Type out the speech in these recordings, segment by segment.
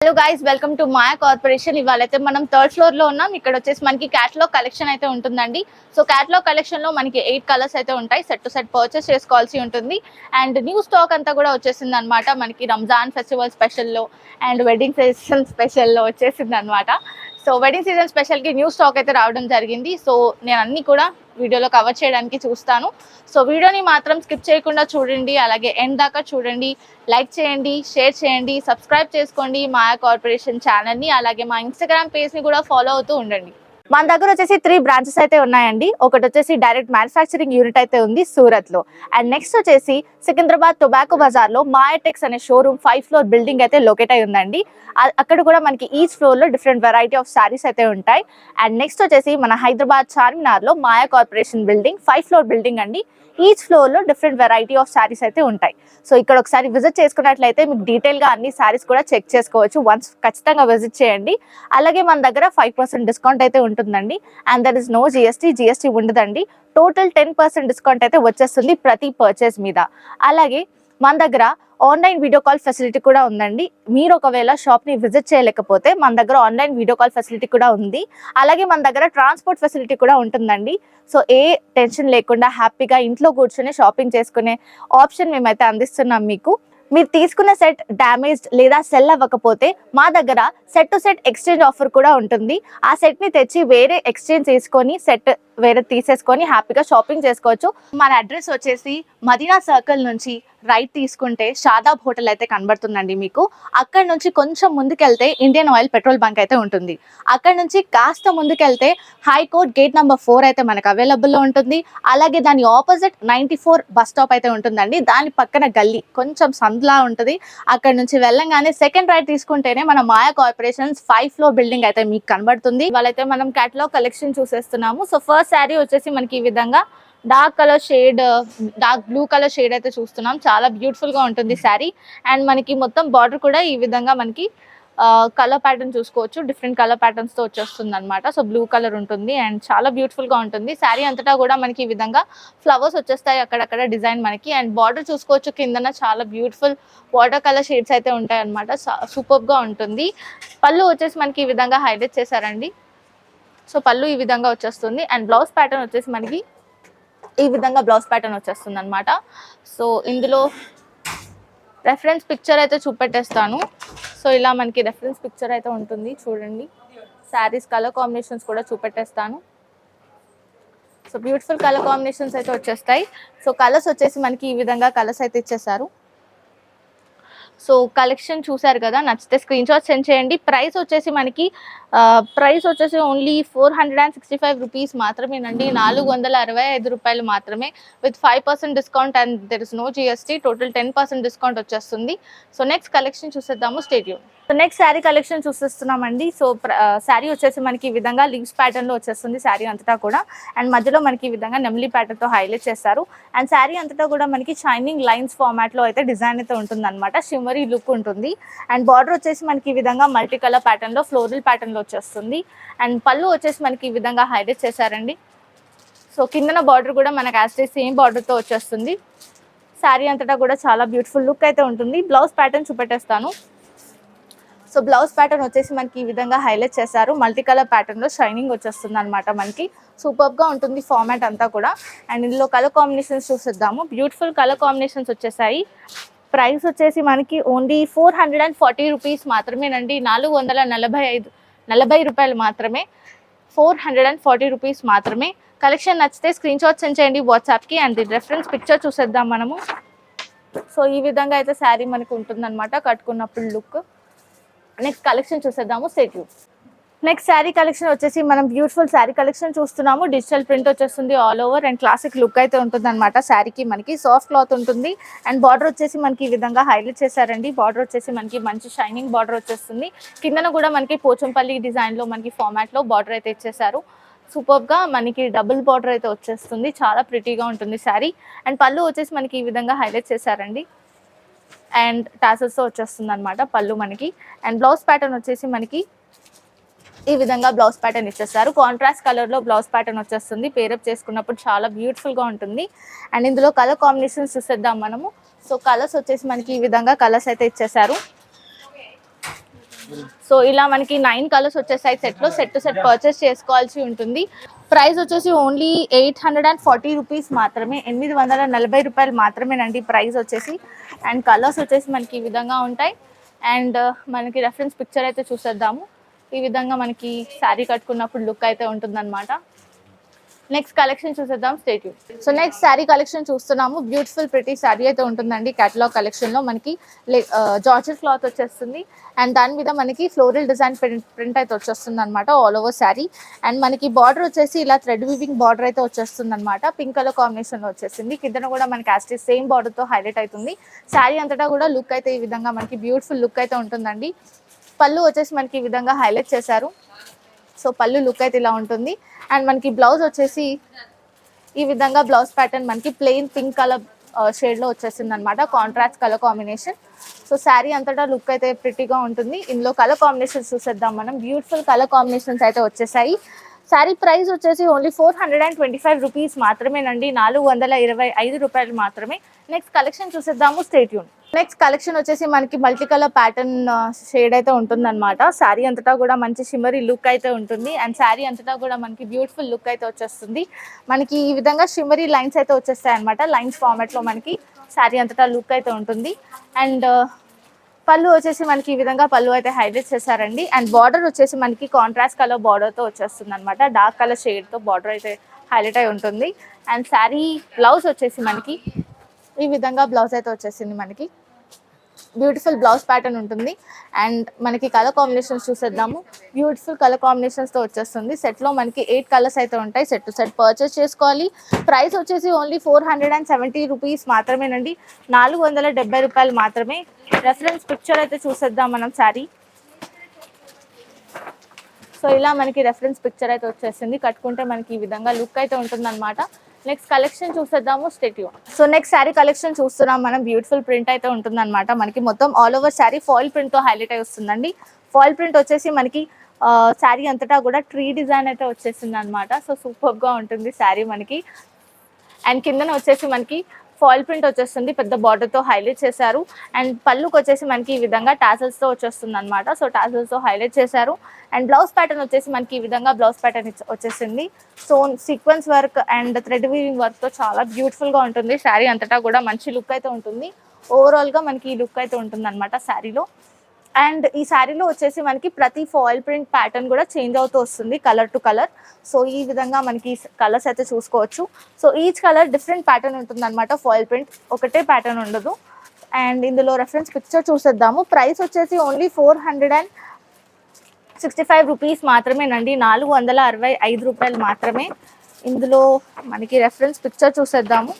Hello guys, welcome to Maya corporation. ఇవాళైతే మనం third floor లో ఉన్నాం. ఇక్కడ వచ్చేసి మనకి క్యాటలాగ్ కలెక్షన్ అయితే ఉంటుందండి. సో క్యాటలాగ్ కలెక్షన్ లో మనకి 8 కలర్స్ అయితే ఉంటాయి. సెట్ టు సెట్ పర్చేస్ చేసుకోవాల్సి ఉంటుంది. అండ్ న్యూ స్టాక్ అంతా కూడా వచ్చేసింది అనమాట. మనకి రంజాన్ ఫెస్టివల్ స్పెషల్లో అండ్ వెడ్డింగ్ సీజన్ స్పెషల్లో వచ్చేసింది అనమాట. సో వెడ్డింగ్ సీజన్ స్పెషల్ కి న్యూ స్టాక్ అయితే రావడం జరిగింది. సో నేను అన్ని కూడా వీడియోలో కవర్ చేయడానికి చూస్తాను. సో వీడియోని మాత్రం స్కిప్ చేయకుండా చూడండి, అలాగే ఎండ్ దాకా చూడండి. లైక్ చేయండి, షేర్ చేయండి, సబ్స్క్రైబ్ చేసుకోండి మాయా కార్పొరేషన్ ఛానల్ని. అలాగే మా ఇన్స్టాగ్రామ్ పేజ్ని కూడా ఫాలో అవుతూ ఉండండి. మన దగ్గర వచ్చేసి 3 బ్రాంచెస్ అయితే ఉన్నాయండి. ఒకటి వచ్చేసి డైరెక్ట్ మ్యానుఫ్యాక్చరింగ్ యూనిట్ అయితే ఉంది సూరత్ లో. అండ్ నెక్స్ట్ వచ్చేసి సికింద్రాబాద్ టొబాకో బజార్ లో మాయాటెక్స్ అనే షోరూమ్ 5 ఫ్లోర్ బిల్డింగ్ అయితే లొకేట్ అయి ఉందండి. అక్కడ కూడా మనకి ఈచ్ ఫ్లోర్ లో డిఫరెంట్ వెరైటీ ఆఫ్ సారీస్ అయితే ఉంటాయి. అండ్ నెక్స్ట్ వచ్చేసి మన హైదరాబాద్ చార్మినార్ లో మాయా కార్పొరేషన్ బిల్డింగ్ 5 ఫ్లోర్ బిల్డింగ్ అండి. ఈచ్ ఫ్లోర్ లో డిఫరెంట్ వెరైటీ ఆఫ్ సారీస్ అయితే ఉంటాయి. సో ఇక్కడ ఒకసారి విజిట్ చేసుకున్నట్లయితే మీకు డీటెయిల్ గా అన్ని సారీస్ కూడా చెక్ చేసుకోవచ్చు. వన్స్ ఖచ్చితంగా విజిట్ చేయండి. అలాగే మన దగ్గర 5% డిస్కౌంట్ అయితే ఉంటుందండి. And there is no GST ఉండదండి. టోటల్ 10% డిస్కౌంట్ అయితే వచ్చేస్తుంది ప్రతి పర్చేస్ మీద. అలాగే మన దగ్గర ఆన్లైన్ వీడియో కాల్ ఫెసిలిటీ కూడా ఉందండి. మీరు ఒకవేళ షాప్ ని విజిట్ చేయలేకపోతే మన దగ్గర ఆన్లైన్ వీడియో కాల్ ఫెసిలిటీ కూడా ఉంది. అలాగే మన దగ్గర ట్రాన్స్పోర్ట్ ఫెసిలిటీ కూడా ఉంటుందండి. సో ఏ టెన్షన్ లేకుండా హ్యాపీగా ఇంట్లో కూర్చొని షాపింగ్ చేసుకునే ఆప్షన్ మేమైతే అందిస్తున్నాం మీకు. మీరు తీసుకున్న సెట్ డ్యామేజ్డ్ లేదా సెల్ అవ్వకపోతే మా దగ్గర set to set exchange offer కూడా ఉంటుంది. ఆ సెట్ ని తెచ్చి వేరే ఎక్స్చేంజ్ చేసుకొని సెట్ వేరే తీసేసుకొని హ్యాపీగా షాపింగ్ చేసుకోవచ్చు. మన అడ్రస్ వచ్చేసి మదీనా సర్కిల్ నుంచి రైట్ తీసుకుంటే షాదాబ్ హోటల్ అయితే కనబడుతుందండి మీకు. అక్కడ నుంచి కొంచెం ముందుకెళ్తే ఇండియన్ ఆయిల్ పెట్రోల్ బంక్ అయితే ఉంటుంది. అక్కడ నుంచి కాస్త ముందుకెళ్తే హైకోర్ట్ గేట్ నెంబర్ 4 అయితే మనకు అవైలబుల్లో ఉంటుంది. అలాగే దాని ఆపోజిట్ 94 బస్ స్టాప్ అయితే ఉంటుందండి. దాని పక్కన గల్లీ కొంచెం సందులా ఉంటుంది. అక్కడ నుంచి వెళ్ళంగానే సెకండ్ రైట్ తీసుకుంటేనే మన మాయా కార్పొరేషన్స్ 5 ఫ్లోర్ బిల్డింగ్ అయితే మీకు కనబడుతుంది. వాళ్ళైతే మనం క్యాటలాగ్ కలెక్షన్ చూసేస్తున్నాము. సో ఫస్ట్ శారీ వచ్చేసి మనకి ఈ విధంగా dark colour shade, dark blue colour shade అయితే చూస్తున్నాం. చాలా బ్యూటిఫుల్ గా ఉంటుంది శారీ. అండ్ మనకి మొత్తం బార్డర్ కూడా ఈ విధంగా మనకి కలర్ ప్యాటర్న్ చూసుకోవచ్చు. డిఫరెంట్ కలర్ ప్యాటర్న్స్ తో వచ్చేస్తుంది అనమాట. సో బ్లూ కలర్ ఉంటుంది అండ్ చాలా బ్యూటిఫుల్ గా ఉంటుంది. శారీ అంతటా కూడా మనకి ఈ విధంగా ఫ్లవర్స్ వచ్చేస్తాయి అక్కడక్కడ డిజైన్ మనకి. అండ్ బార్డర్ చూసుకోవచ్చు, కిందన చాలా బ్యూటిఫుల్ వాటర్ కలర్ షేడ్స్ అయితే ఉంటాయి అనమాట. సూపర్ గా ఉంటుంది. పళ్ళు వచ్చేసి మనకి ఈ విధంగా హైలైట్ చేశారండి. సో పళ్ళు ఈ విధంగా వచ్చేస్తుంది. అండ్ బ్లౌజ్ ప్యాటర్న్ వచ్చేసి మనకి ఈ విధంగా బ్లౌజ్ ప్యాటర్న్ వచ్చేస్తుంది అనమాట. సో ఇందులో రెఫరెన్స్ పిక్చర్ అయితే చూపెట్టేస్తాను. సో ఇలా మనకి రెఫరెన్స్ పిక్చర్ అయితే ఉంటుంది చూడండి. శారీస్ కలర్ కాంబినేషన్స్ కూడా చూపెట్టేస్తాను. సో బ్యూటిఫుల్ కలర్ కాంబినేషన్స్ అయితే వచ్చేస్తాయి. సో కలర్స్ వచ్చేసి మనకి ఈ విధంగా కలర్స్ అయితే ఇచ్చేసారు. సో కలెక్షన్ చూసారు కదా, నచ్చితే స్క్రీన్ షాట్ సెండ్ చేయండి. ప్రైస్ వచ్చేసి మనకి ఓన్లీ 465 రూపీస్ మాత్రమేనండి. 465 రూపాయలు మాత్రమే with 5% discount and there is no GST. Total 10% discount వచ్చేస్తుంది. సో నెక్స్ట్ కలెక్షన్ చూసేద్దాము, stay tune. So next sari collection చూసేస్తున్నామండి. సో శారీ వచ్చేసి మనకి ఈ విధంగా లీవ్స్ ప్యాటర్న్ లో వచ్చేస్తుంది శారీ అంతటా కూడా. అండ్ మధ్యలో మనకి ఈ విధంగా నెమ్లీ ప్యాటర్న్ తో హైలైట్ చేస్తారు. అండ్ శారీ అంతటా కూడా మనకి షైనింగ్ లైన్స్ ఫార్మాట్ లో అయితే డిజైన్ అయితే ఉంటుంది అనమాట. షిమ్మరీ లుక్ ఉంటుంది. అండ్ బార్డర్ వచ్చేసి మనకి ఈ విధంగా మల్టీ కలర్ ప్యాటర్న్ లో ఫ్లోరల్ ప్యాటర్న్ లో వచ్చేస్తుంది. అండ్ పళ్ళు వచ్చేసి మనకి ఈ విధంగా హైలైట్ చేశారండి. సో కిందన బార్డర్ కూడా మనకి యాజ్ సేమ్ బార్డర్ తో వచ్చేస్తుంది. శారీ అంతటా కూడా చాలా బ్యూటిఫుల్ లుక్ అయితే ఉంటుంది. బ్లౌజ్ ప్యాటర్న్ చూపెట్టేస్తాను. సో బ్లౌజ్ ప్యాటర్న్ వచ్చేసి మనకి ఈ విధంగా హైలైట్ చేశారు. మల్టీ కలర్ ప్యాటర్న్ లో షైనింగ్ వచ్చేస్తుంది అనమాట మనకి. సూపర్ గా ఉంటుంది ఫార్మాట్ అంతా కూడా. అండ్ ఇందులో కలర్ కాంబినేషన్స్ చూసేద్దాము. బ్యూటిఫుల్ కలర్ కాంబినేషన్స్ వచ్చేసాయి. ప్రైస్ వచ్చేసి మనకి ఓన్లీ 440 రూపీస్ మాత్రమేనండి. 440 రూపాయలు మాత్రమే. 440 రూపీస్ మాత్రమే. కలెక్షన్ నచ్చితే స్క్రీన్ షాట్ సెండ్ చేయండి వాట్సాప్కి. అండ్ రెఫరెన్స్ పిక్చర్ చూసేద్దాం మనము. సో ఈ విధంగా అయితే శారీ మనకి ఉంటుందన్నమాట కట్టుకున్నప్పుడు లుక్. నెక్స్ట్ కలెక్షన్ చూసేద్దాము, stay tune. Next sari collection వచ్చేసి మనం బ్యూటిఫుల్ శారీ కలెక్షన్ చూస్తున్నాము. డిజిటల్ ప్రింట్ వచ్చేస్తుంది all over and classic look అయితే ఉంటుంది అనమాట. శారీకి మనకి సాఫ్ట్ క్లాత్ ఉంటుంది. అండ్ బార్డర్ వచ్చేసి మనకి ఈ విధంగా హైలైట్ చేశారండి. బార్డర్ వచ్చేసి మనకి మంచి షైనింగ్ బార్డర్ వచ్చేస్తుంది. కిందన కూడా మనకి పోచంపల్లి డిజైన్లో మనకి ఫార్మాట్లో బార్డర్ అయితే ఇచ్చేసారు. సూపర్గా మనకి డబుల్ బార్డర్ అయితే వచ్చేస్తుంది. చాలా ప్రిటీగా ఉంటుంది శారీ. అండ్ పళ్ళు వచ్చేసి మనకి ఈ విధంగా హైలైట్ చేశారండి. అండ్ టాసల్స్తో వచ్చేస్తుంది అనమాట పళ్ళు మనకి. అండ్ బ్లౌజ్ ప్యాటర్న్ వచ్చేసి మనకి ఈ విధంగా బ్లౌజ్ ప్యాటర్న్ ఇచ్చేస్తారు. కాంట్రాస్ట్ కలర్ లో బ్లౌజ్ ప్యాటర్న్ వచ్చేస్తుంది. పేరప్ చేసుకున్నప్పుడు చాలా బ్యూటిఫుల్ గా ఉంటుంది. అండ్ ఇందులో కలర్ కాంబినేషన్స్ చూసేద్దాం మనము. సో కలర్స్ వచ్చేసి మనకి ఈ విధంగా కలర్స్ అయితే ఇచ్చేసారు. సో ఇలా మనకి 9 కలర్స్ వచ్చేసాయి సెట్లో. సెట్ టు సెట్ పర్చేస్ చేసుకోవాల్సి ఉంటుంది. ప్రైస్ వచ్చేసి ఓన్లీ 840 రూపీస్ మాత్రమే, 840 రూపాయలు మాత్రమేనండి ప్రైస్ వచ్చేసి. అండ్ కలర్స్ వచ్చేసి మనకి ఈ విధంగా ఉంటాయి. అండ్ మనకి రెఫరెన్స్ పిక్చర్ అయితే చూసేద్దాము. ఈ విధంగా మనకి శారీ కట్టుకున్నప్పుడు లుక్ అయితే ఉంటుందన్నమాట. నెక్స్ట్ కలెక్షన్ చూసేద్దాం, stay tune. So next sari collection చూస్తున్నాము. బ్యూటిఫుల్ ప్రిటీ శారీ అయితే ఉంటుందండి. కేటలాగ్ కలెక్షన్లో మనకి జార్జెట్ క్లాత్ వచ్చేస్తుంది. అండ్ దాని మీద మనకి ఫ్లోరల్ డిజైన్ ప్రింట్ అయితే వచ్చేస్తుంది అనమాట ఆల్ ఓవర్ శారీ. అండ్ మనకి బార్డర్ వచ్చేసి ఇలా థ్రెడ్ వీవింగ్ బార్డర్ అయితే వచ్చేస్తుంది అనమాట. పింక్ కలర్ కాంబినేషన్లో వచ్చేసింది. కింద కూడా మనకి యాస్టిస్ సేమ్ బార్డర్తో హైలైట్ అవుతుంది. శారీ అంతటా కూడా లుక్ అయితే ఈ విధంగా మనకి బ్యూటిఫుల్ లుక్ అయితే ఉంటుందండి. పళ్ళు వచ్చేసి మనకి ఈ విధంగా హైలైట్ చేశారు. సో పళ్ళు లుక్ అయితే ఇలా ఉంటుంది. అండ్ మనకి బ్లౌజ్ వచ్చేసి ఈ విధంగా బ్లౌజ్ ప్యాటర్న్ మనకి ప్లెయిన్ పింక్ కలర్ షేడ్లో వచ్చేసింది అనమాట, contrast colour combination. So sari అంతటా లుక్ అయితే ప్రిటీగా ఉంటుంది. ఇందులో కలర్ కాంబినేషన్స్ చూసేద్దాం మనం. బ్యూటిఫుల్ కలర్ కాంబినేషన్స్ అయితే వచ్చేసాయి. శారీ ప్రైస్ వచ్చేసి ఓన్లీ 425 రూపీస్ మాత్రమేనండి, 425 రూపాయలు మాత్రమే. నెక్స్ట్ కలెక్షన్ చూసేద్దాము, స్టే ట్యూన్. నెక్స్ట్ కలెక్షన్ వచ్చేసి మనకి మల్టీ కలర్ ప్యాటర్న్ షేడ్ అయితే ఉంటుందన్నమాట. శారీ అంతటా కూడా మంచి షిమరీ లుక్ అయితే ఉంటుంది. అండ్ శారీ అంతటా కూడా మనకి బ్యూటిఫుల్ లుక్ అయితే వచ్చేస్తుంది. మనకి ఈ విధంగా షిమరీ లైన్స్ అయితే వచ్చేస్తాయి అనమాట. లైన్స్ ఫార్మాట్లో మనకి శారీ అంతటా లుక్ అయితే ఉంటుంది. అండ్ పళ్ళు వచ్చేసి మనకి ఈ విధంగా పళ్ళు అయితే హైలైట్ చేశారండి. అండ్ బార్డర్ వచ్చేసి మనకి కాంట్రాస్ట్ కలర్ బార్డర్తో వచ్చేస్తుంది అనమాట. డార్క్ కలర్ షేడ్తో బార్డర్ అయితే హైలైట్ అయి ఉంటుంది. అండ్ శారీ బ్లౌజ్ వచ్చేసి మనకి ఈ విధంగా బ్లౌజ్ అయితే వచ్చేసింది. మనకి బ్యూటిఫుల్ బ్లౌజ్ ప్యాటర్న్ ఉంటుంది. అండ్ మనకి కలర్ కాంబినేషన్స్ చూసేద్దాము. బ్యూటిఫుల్ కలర్ కాంబినేషన్స్తో వచ్చేస్తుంది. సెట్లో మనకి 8 కలర్స్ అయితే ఉంటాయి. సెట్ టు సెట్ పర్చేస్ చేసుకోవాలి. ప్రైస్ వచ్చేసి ఓన్లీ 470 రూపీస్ మాత్రమేనండి, 470 రూపాయలు మాత్రమే. రెఫరెన్స్ పిక్చర్ అయితే చూసేద్దాం మనం శారీ. సో ఇలా మనకి రెఫరెన్స్ పిక్చర్ అయితే వచ్చేసింది. కట్టుకుంటే మనకి ఈ విధంగా లుక్ అయితే ఉంటుందన్నమాట. నెక్స్ట్ కలెక్షన్ చూసేద్దాము, stay tune. So next sari collection చూస్తున్నాం మనం. బ్యూటిఫుల్ ప్రింట్ అయితే ఉంటుందన్నమాట. మనకి మొత్తం ఆల్ ఓవర్ శారీ ఫాయిల్ ప్రింట్తో హైలైట్ అయి వస్తుందండి. ఫాయిల్ ప్రింట్ వచ్చేసి మనకి శారీ అంతటా కూడా ట్రీ డిజైన్ అయితే వచ్చేసింది అనమాట. సో సూపర్గా ఉంటుంది శారీ మనకి. అండ్ కిందన వచ్చేసి మనకి ఫాయిల్ ప్రింట్ వచ్చేస్తుంది, పెద్ద బార్డర్తో హైలైట్ చేశారు. అండ్ పళ్ళుకి వచ్చేసి మనకి ఈ విధంగా టాసల్స్తో వచ్చేస్తుంది అనమాట. సో టాసల్స్తో హైలైట్ చేశారు. అండ్ బ్లౌజ్ ప్యాటర్న్ వచ్చేసి మనకి ఈ విధంగా బ్లౌజ్ ప్యాటర్న్ వచ్చేసింది. Stone sequence work and thread weaving వర్క్తో చాలా బ్యూటిఫుల్గా ఉంటుంది. శారీ అంతటా కూడా మంచి లుక్ అయితే ఉంటుంది. ఓవరాల్గా మనకి ఈ లుక్ అయితే ఉంటుంది అనమాట శారీలో. అండ్ ఈ శారీలో వచ్చేసి మనకి ప్రతి ఫాయిల్ ప్రింట్ ప్యాటర్న్ కూడా చేంజ్ అవుతూ వస్తుంది కలర్ టు కలర్. సో ఈ విధంగా మనకి కలర్స్ అయితే చూసుకోవచ్చు. So each colour different pattern ఉంటుంది అనమాట. ఫాయిల్ ప్రింట్ ఒకటే ప్యాటర్న్ ఉండదు. అండ్ ఇందులో రెఫరెన్స్ పిక్చర్ చూసేద్దాము. ప్రైస్ వచ్చేసి ఓన్లీ 465 రూపీస్ మాత్రమేనండి, 465 రూపాయలు మాత్రమే. ఇందులో మనకి రెఫరెన్స్ పిక్చర్ చూసేద్దాము.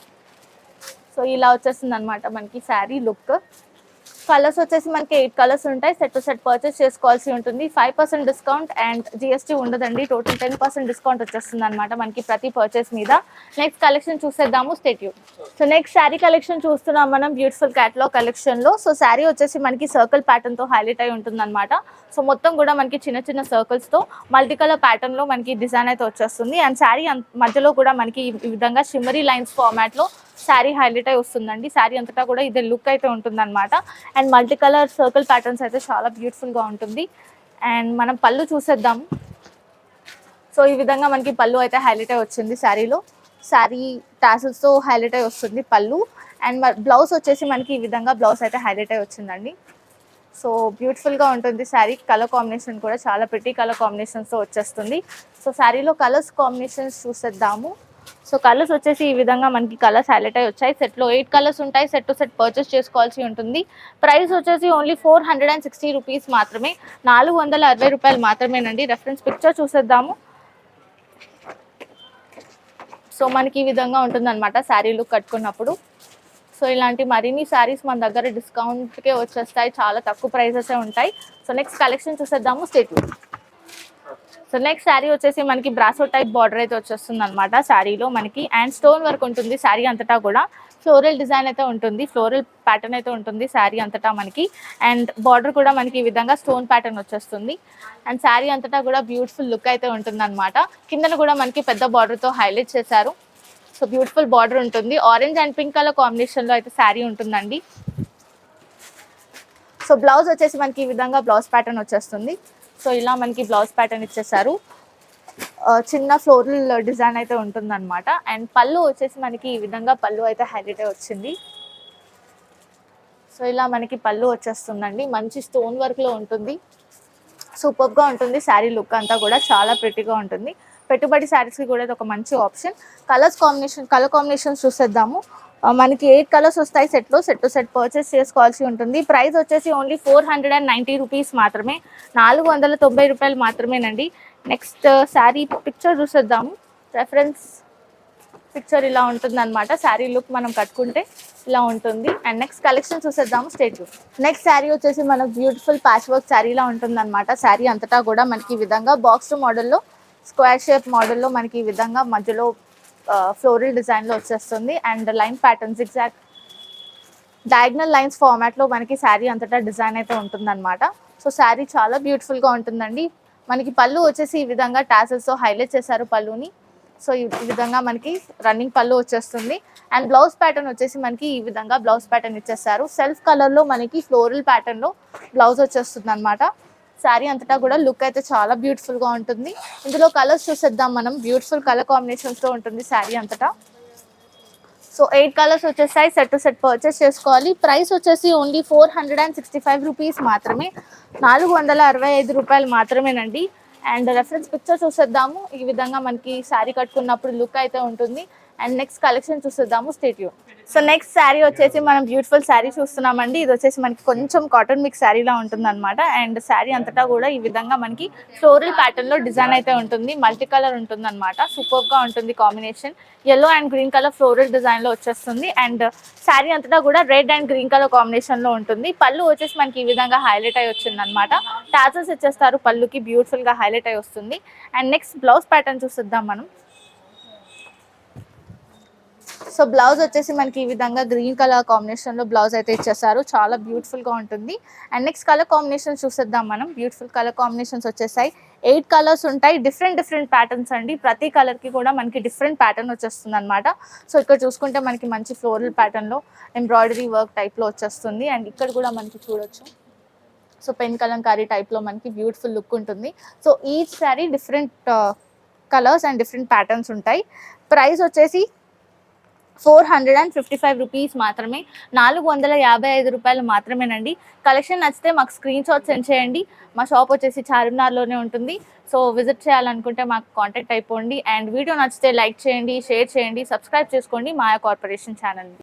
సో ఇలా వచ్చేస్తుంది అనమాట మనకి శారీ లుక్. కలర్స్ వచ్చేసి మనకి 8 కలర్స్ ఉంటాయి. సెట్ టు సెట్ పర్చేస్ చేసుకోవాల్సి ఉంటుంది. 5% డిస్కౌంట్ అండ్ జిఎస్టీ ఉండదండి. టోటల్ 10% డిస్కౌంట్ వచ్చేస్తుంది అనమాట మనకి ప్రతి పర్చేస్ మీద. నెక్స్ట్ కలెక్షన్ చూసేద్దాము, stay tune. So next sari collection చూస్తున్నాం మనం బ్యూటిఫుల్ క్యాటలాగ్ కలెక్షన్లో. సో శారీ వచ్చేసి మనకి సర్కిల్ ప్యాటర్న్తో హైలైట్ అయి ఉంటుంది అనమాట. సో మొత్తం కూడా మనకి చిన్న చిన్న సర్కిల్స్తో మల్టీ కలర్ ప్యాటర్న్లో మనకి డిజైన్ అయితే వచ్చేస్తుంది. అండ్ శారీ మధ్యలో కూడా మనకి ఈ విధంగా షిమ్మరీ లైన్స్ ఫార్మాట్లో శారీ హైలైట్ అయి వస్తుందండి. శారీ అంతటా కూడా ఇదే లుక్ అయితే ఉంటుంది అనమాట. And multi colour circle patterns అయితే చాలా బ్యూటిఫుల్గా ఉంటుంది. అండ్ మనం పళ్ళు చూసేద్దాము. సో ఈ విధంగా మనకి పళ్ళు అయితే హైలైట్ అయి వచ్చింది శారీలో. శారీ టాసల్స్తో హైలైట్ అయి వస్తుంది పళ్ళు. అండ్ బ్లౌజ్ వచ్చేసి మనకి ఈ విధంగా బ్లౌజ్ అయితే హైలైట్ అయి వచ్చిందండి. సో బ్యూటిఫుల్గా ఉంటుంది శారీ. కలర్ కాంబినేషన్ కూడా చాలా ప్రిటీ కలర్ కాంబినేషన్స్తో వచ్చేస్తుంది. సో శారీలో కలర్స్ కాంబినేషన్స్ చూసేద్దాము. సో కలర్స్ వచ్చేసి ఈ విధంగా మనకి కలర్స్ హైలైట్ అయి వచ్చాయి. సెట్లో 8 కలర్స్ ఉంటాయి. సెట్ టు సెట్ పర్చేస్ చేసుకోవాల్సి ఉంటుంది. ప్రైస్ వచ్చేసి ఓన్లీ 460 రూపీస్ మాత్రమే, 460 రూపాయలు మాత్రమేనండి. రెఫరెన్స్ పిక్చర్ చూసేద్దాము. సో మనకి ఈ విధంగా ఉంటుందన్నమాట శారీ లుక్ కట్టుకున్నప్పుడు. సో ఇలాంటి మరిన్ని శారీస్ మన దగ్గర డిస్కౌంట్కే వచ్చేస్తాయి, చాలా తక్కువ ప్రైసెసే ఉంటాయి. సో నెక్స్ట్ కలెక్షన్ చూసేద్దాము, stay tune. So next sari వచ్చేసి మనకి బ్రాసో టైప్ బార్డర్ అయితే వచ్చేస్తుంది అనమాట శారీలో మనకి. అండ్ స్టోన్ వర్క్ ఉంటుంది శారీ అంతటా కూడా. ఫ్లోరల్ డిజైన్ అయితే ఉంటుంది, ఫ్లోరల్ ప్యాటర్న్ అయితే ఉంటుంది శారీ అంతటా మనకి. అండ్ బార్డర్ కూడా మనకి ఈ విధంగా స్టోన్ ప్యాటర్న్ వచ్చేస్తుంది. అండ్ శారీ అంతటా కూడా బ్యూటిఫుల్ లుక్ అయితే ఉంటుంది అనమాట. కిందన కూడా మనకి పెద్ద బార్డర్తో హైలైట్ చేశారు. సో బ్యూటిఫుల్ బార్డర్ ఉంటుంది. ఆరెంజ్ అండ్ పింక్ కలర్ కాంబినేషన్లో అయితే శారీ ఉంటుందండి. సో బ్లౌజ్ వచ్చేసి మనకి ఈ విధంగా బ్లౌజ్ ప్యాటర్న్ వచ్చేస్తుంది. సో ఇలా మనకి బ్లౌజ్ ప్యాటర్న్ ఇచ్చేసారు. చిన్న ఫ్లోరల్ డిజైన్ అయితే ఉంటుందన్నమాట. అండ్ పళ్ళు వచ్చేసి మనకి ఈ విధంగా పళ్ళు అయితే హైలైట్ వచ్చింది. సో ఇలా మనకి పళ్ళు వచ్చేస్తుందండి. మంచి స్టోన్ వర్క్లో ఉంటుంది. సూపర్గా ఉంటుంది. శారీ లుక్ అంతా కూడా చాలా ప్రిటీగా ఉంటుంది. పెట్టుబడి శారీస్కి కూడా ఇది ఒక మంచి ఆప్షన్. కలర్ కాంబినేషన్స్ చూసేద్దాము. మనకి 8 కలర్స్ వస్తాయి సెట్లో. సెట్ టు సెట్ పర్చేస్ చేసుకోవాల్సి ఉంటుంది. ప్రైస్ వచ్చేసి ఓన్లీ 490 రూపీస్ మాత్రమే, 490 రూపాయలు మాత్రమేనండి. నెక్స్ట్ శారీ పిక్చర్ చూసేద్దాము. రెఫరెన్స్ పిక్చర్ ఇలా ఉంటుంది అనమాట. శారీ లుక్ మనం కట్టుకుంటే ఇలా ఉంటుంది. అండ్ నెక్స్ట్ కలెక్షన్ చూసేద్దాము. స్టేట్. నెక్స్ట్ శారీ వచ్చేసి మనకు బ్యూటిఫుల్ ప్యాచ్ వర్క్ శారీలా ఉంటుంది అనమాట. శారీ అంతటా కూడా మనకి ఈ విధంగా బాక్స్ మోడల్లో, స్క్వేర్ షేప్ మోడల్లో మనకి ఈ విధంగా మధ్యలో ఫ్లోరల్ డిజైన్లో వచ్చేస్తుంది. And line pattern zigzag diagonal lines ఫార్మాట్లో మనకి శారీ అంతటా డిజైన్ అయితే ఉంటుందన్నమాట. సో శారీ చాలా బ్యూటిఫుల్గా ఉంటుందండి. మనకి పళ్ళు వచ్చేసి ఈ విధంగా టాసల్స్తో హైలైట్ చేశారు పళ్ళుని. సో ఈ విధంగా మనకి రన్నింగ్ పళ్ళు వచ్చేస్తుంది. అండ్ బ్లౌజ్ ప్యాటర్న్ వచ్చేసి మనకి ఈ విధంగా బ్లౌజ్ ప్యాటర్న్ ఇచ్చేస్తారు. సెల్ఫ్ కలర్లో మనకి ఫ్లోరల్ ప్యాటర్న్లో బ్లౌజ్ వచ్చేస్తుంది అనమాట. శారీ అంతటా కూడా లుక్ అయితే చాలా బ్యూటిఫుల్గా ఉంటుంది. ఇందులో కలర్స్ చూసేద్దాం మనం. బ్యూటిఫుల్ కలర్ కాంబినేషన్స్తో ఉంటుంది శారీ అంతటా. సో 8 కలర్స్ వచ్చేసాయి. సెట్ టు సెట్ పర్చేస్ చేసుకోవాలి. ప్రైస్ వచ్చేసి ఓన్లీ 465 రూపీస్ మాత్రమే, 465 రూపాయలు మాత్రమేనండి. అండ్ రెఫరెన్స్ పిక్చర్ చూసేద్దాము. ఈ విధంగా మనకి శారీ కట్టుకున్నప్పుడు లుక్ అయితే ఉంటుంది. అండ్ నెక్స్ట్ కలెక్షన్ చూసేద్దాము. Stay tune. So next sari వచ్చేసి మనం బ్యూటిఫుల్ శారీ చూస్తున్నామండి. ఇది వచ్చేసి మనకి కొంచెం కాటన్ మిక్స్ శారీలా ఉంటుంది అనమాట. అండ్ శారీ అంతటా కూడా ఈ విధంగా మనకి ఫ్లోరల్ ప్యాటర్న్లో డిజైన్ అయితే ఉంటుంది. మల్టీ కలర్ ఉంటుంది అనమాట. సూపర్గా ఉంటుంది combination. yellow and green colour floral డిజైన్లో వచ్చేస్తుంది. అండ్ శారీ అంతటా కూడా రెడ్ అండ్ గ్రీన్ కలర్ కాంబినేషన్లో ఉంటుంది. పళ్ళు వచ్చేసి మనకి ఈ విధంగా హైలైట్ అయి వచ్చింది అనమాట. టాజల్స్ ఇచ్చేస్తారు పళ్ళుకి, బ్యూటిఫుల్గా హైలైట్ అయి వస్తుంది. అండ్ నెక్స్ట్ బ్లౌజ్ ప్యాటర్న్ చూసిద్దాం మనం. సో బ్లౌజ్ వచ్చేసి మనకి ఈ విధంగా గ్రీన్ కలర్ కాంబినేషన్లో బ్లౌజ్ అయితే ఇచ్చేసారు. చాలా బ్యూటిఫుల్గా ఉంటుంది. అండ్ నెక్స్ట్ కలర్ కాంబినేషన్స్ చూసేద్దాం మనం. బ్యూటిఫుల్ కలర్ కాంబినేషన్స్ వచ్చేసాయి. 8 కలర్స్ ఉంటాయి. డిఫరెంట్ ప్యాటర్న్స్ అండి. ప్రతి కలర్కి కూడా మనకి డిఫరెంట్ ప్యాటర్న్ వచ్చేస్తుంది అనమాట. సో ఇక్కడ చూసుకుంటే మనకి మంచి ఫ్లోరల్ ప్యాటర్న్లో ఎంబ్రాయిడరీ వర్క్ టైప్లో వచ్చేస్తుంది. అండ్ ఇక్కడ కూడా మనకి చూడొచ్చు. సో పెన్ కలంకారీ టైప్లో మనకి బ్యూటిఫుల్ లుక్ ఉంటుంది. So each sari different colours and different patterns ఉంటాయి. ప్రైస్ వచ్చేసి 455 రూపీస్ మాత్రమే, 455 రూపాయలు మాత్రమేనండి. కలెక్షన్ నచ్చితే మాకు స్క్రీన్ షాట్ సెండ్ చేయండి. మా షాప్ వచ్చేసి చార్మినార్లోనే ఉంటుంది. సో విజిట్ చేయాలనుకుంటే మాకు కాంటాక్ట్ అయిపోండి. అండ్ వీడియో నచ్చితే లైక్ చేయండి, షేర్ చేయండి, సబ్స్క్రైబ్ చేసుకోండి మాయా కార్పొరేషన్ ఛానల్ని.